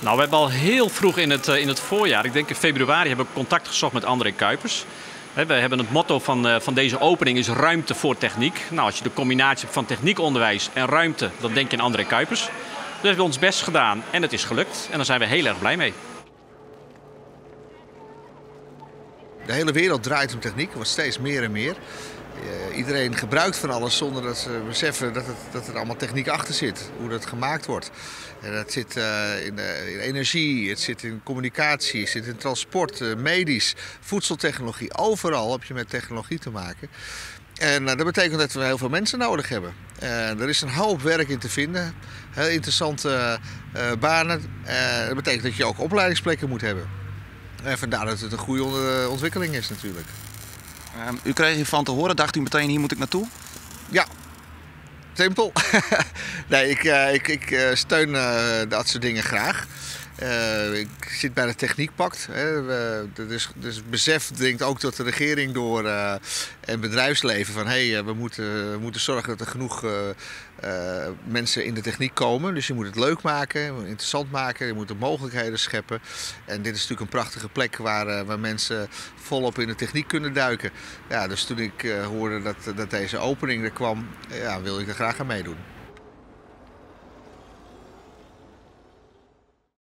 Nou, we hebben al heel vroeg in het voorjaar, ik denk in februari, hebben we contact gezocht met André Kuipers. We hebben het motto van deze opening is ruimte voor techniek. Nou, als je de combinatie hebt van techniekonderwijs en ruimte, dan denk je aan André Kuipers. Dus we hebben ons best gedaan en het is gelukt. En daar zijn we heel erg blij mee. De hele wereld draait om techniek, wordt steeds meer en meer. Iedereen gebruikt van alles zonder dat ze beseffen dat er allemaal techniek achter zit. Hoe dat gemaakt wordt. En dat zit in energie, het zit in communicatie, het zit in transport, medisch, voedseltechnologie. Overal heb je met technologie te maken. En dat betekent dat we heel veel mensen nodig hebben. Er is een hoop werk in te vinden. Heel interessante banen. Dat betekent dat je ook opleidingsplekken moet hebben. En vandaar dat het een goede ontwikkeling is natuurlijk. U kreeg hiervan te horen, dacht u meteen hier moet ik naartoe? Ja, simpel. Nee, ik steun dat soort dingen graag. Ik zit bij de Techniekpact. Dus besef dringt ook tot de regering door en bedrijfsleven van we moeten zorgen dat er genoeg mensen in de techniek komen. Dus je moet het leuk maken, interessant maken, je moet de mogelijkheden scheppen. En dit is natuurlijk een prachtige plek waar mensen volop in de techniek kunnen duiken. Ja, dus toen ik hoorde dat deze opening er kwam, wilde ik er graag aan meedoen.